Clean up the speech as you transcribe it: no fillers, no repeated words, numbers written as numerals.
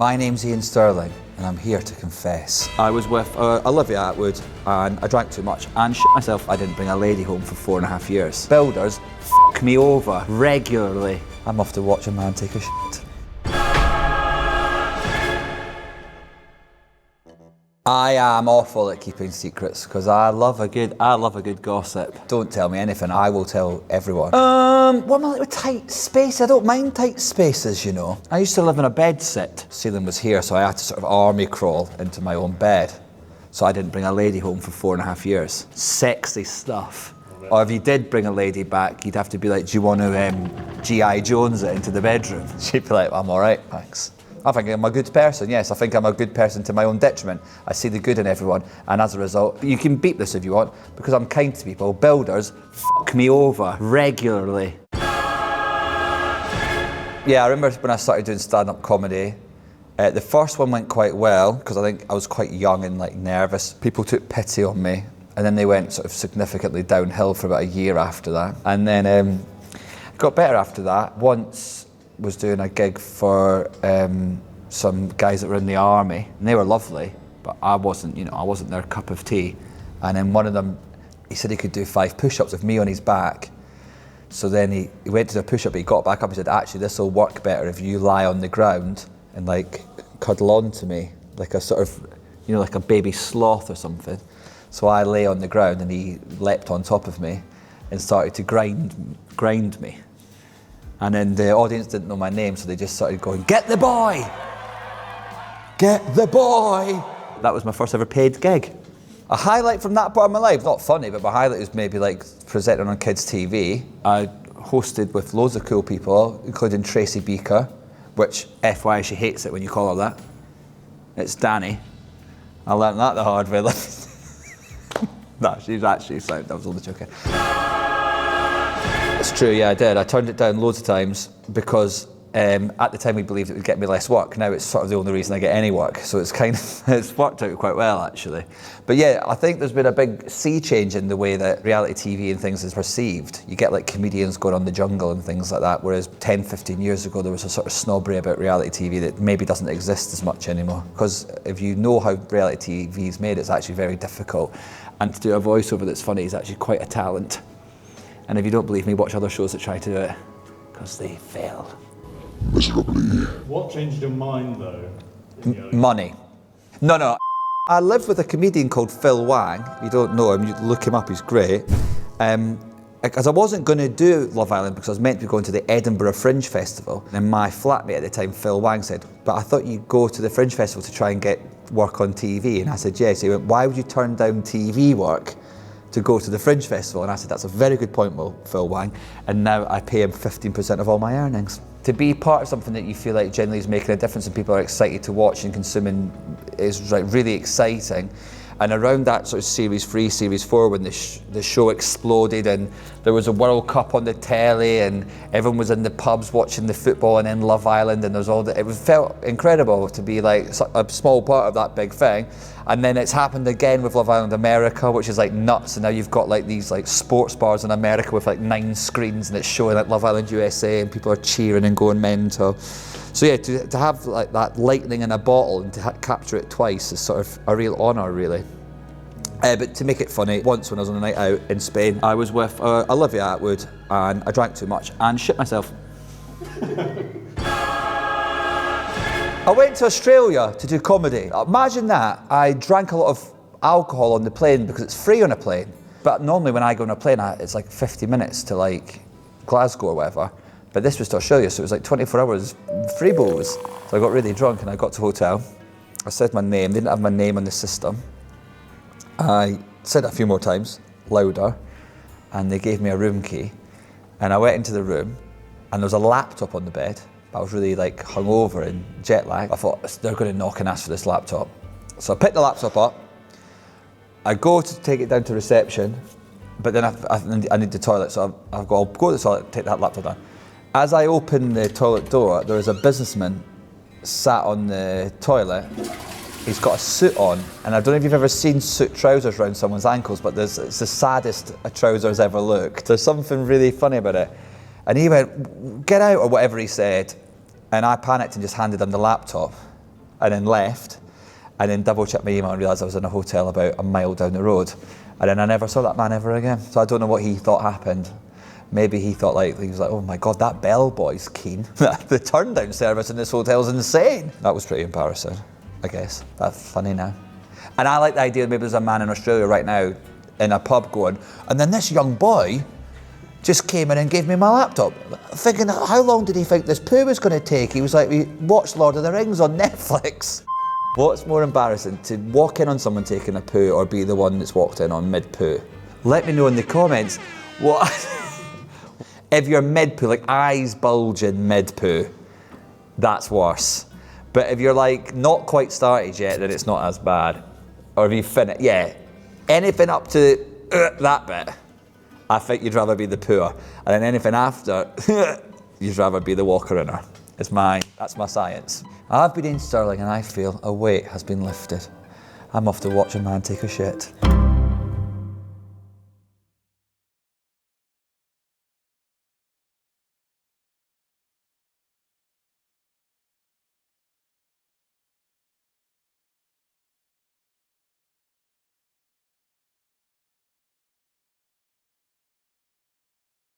My name's Iain Stirling, and I'm here to confess. I was with Olivia Atwood, and I drank too much and shit myself. I didn't bring a lady home for 4.5 years. Builders f**k me over regularly. I'm off to watch a man take a shit. I am awful at keeping secrets because I love a good gossip. Don't tell me anything, I will tell everyone. What am I like with tight space? I don't mind tight spaces, you know. I used to live in a bed sit. Ceiling was here, so I had to sort of army crawl into my own bed. So I didn't bring a lady home for 4.5 years. Sexy stuff. Or if you did bring a lady back, you'd have to be like, do you want to G.I. Jones it into the bedroom? She'd be like, I'm all right, thanks. I think I'm a good person, yes. I think I'm a good person to my own detriment. I see the good in everyone, and as a result, you can beat this if you want, because I'm kind to people. Builders f**k me over regularly. Yeah, I remember when I started doing stand-up comedy, the first one went quite well, because I think I was quite young and like nervous. People took pity on me, and then they went sort of significantly downhill for about a year after that. And then it got better after that. Once was doing a gig for some guys that were in the army, and they were lovely, but I wasn't their cup of tea. And then one of them, he said he could do 5 push-ups with me on his back. So then he went to do a push-up, but he got back up and said, actually, this will work better if you lie on the ground and like cuddle on to me, like a sort of, like a baby sloth or something. So I lay on the ground and he leapt on top of me and started to grind me. And then the audience didn't know my name, so they just started going, "Get the boy! Get the boy!" That was my first ever paid gig. A highlight from that part of my life, not funny, but my highlight was maybe like presenting on kids' TV. I hosted with loads of cool people, including Tracy Beaker, which, FYI, she hates it when you call her that. It's Danny. I learned that the hard way. No, she's actually sound. I was only joking. It's true, yeah, I did. I turned it down loads of times because at the time we believed it would get me less work. Now it's sort of the only reason I get any work, so it's kind of, it's worked out quite well, actually. But yeah, I think there's been a big sea change in the way that reality TV and things is perceived. You get like comedians going on The Jungle and things like that, whereas 10, 15 years ago there was a sort of snobbery about reality TV that maybe doesn't exist as much anymore. Because if you know how reality TV is made, it's actually very difficult. And to do a voiceover that's funny is actually quite a talent. And if you don't believe me, watch other shows that try to do it, because they fail miserably. What changed your mind, though? Money. No. I live with a comedian called Phil Wang. You don't know him, you look him up, he's great. Because I wasn't going to do Love Island because I was meant to be going to the Edinburgh Fringe Festival. And my flatmate at the time, Phil Wang, said, "But I thought you'd go to the Fringe Festival to try and get work on TV." And I said, yes. He went, "Why would you turn down TV work to go to the Fringe Festival?" And I said, "That's a very good point, Phil Wang." And now I pay him 15% of all my earnings. To be part of something that you feel like generally is making a difference and people are excited to watch and consuming is like really exciting. And around that sort of Series 3, Series 4, when the show exploded and there was a World Cup on the telly and everyone was in the pubs watching the football and then Love Island and there's all that, felt incredible to be like a small part of that big thing. And then it's happened again with Love Island America, which is like nuts. And now you've got like these like sports bars in America with like 9 screens and it's showing like Love Island USA and people are cheering and going mental. So yeah, to have like that lightning in a bottle and to capture it twice is sort of a real honour, really. But to make it funny, once when I was on a night out in Spain, I was with Olivia Atwood and I drank too much and shit myself. I went to Australia to do comedy. Imagine that. I drank a lot of alcohol on the plane because it's free on a plane. But normally when I go on a plane, it's like 50 minutes to like Glasgow or whatever. But this was to Australia, so it was like 24 hours free booze. So I got really drunk and I got to the hotel. I said my name, they didn't have my name on the system. I said it a few more times, louder, and they gave me a room key. And I went into the room and there was a laptop on the bed. I was really like hungover and jet lagged. I thought, they're going to knock and ask for this laptop. So I picked the laptop up. I go to take it down to reception, but then I need the toilet, so I'll go to the toilet, take that laptop down. As I open the toilet door, there is a businessman sat on the toilet. He's got a suit on, and I don't know if you've ever seen suit trousers around someone's ankles, but it's the saddest a trouser's ever looked. There's something really funny about it. And he went, "Get out," or whatever he said, and I panicked and just handed him the laptop. and then left, and then double checked my email and realised I was in a hotel about a mile down the road. And then I never saw that man ever again. So I don't know what he thought happened. Maybe he thought he was like, oh my God, that bellboy's keen. The turn down service in this hotel is insane. That was pretty embarrassing, I guess. That's funny now. And I like the idea that maybe there's a man in Australia right now in a pub going, and then this young boy just came in and gave me my laptop. Thinking, how long did he think this poo was going to take? He was like, we watched Lord of the Rings on Netflix. What's more embarrassing, to walk in on someone taking a poo or be the one that's walked in on mid-poo? Let me know in the comments what if you're mid-poo, like eyes bulging mid-poo, that's worse. But if you're like not quite started yet, then it's not as bad. Or if you finished, yeah, anything up to that bit, I think you'd rather be the pooer. And then anything after, you'd rather be the walker-inner. That's my science. I've been Iain Stirling and I feel a weight has been lifted. I'm off to watch a man take a shit.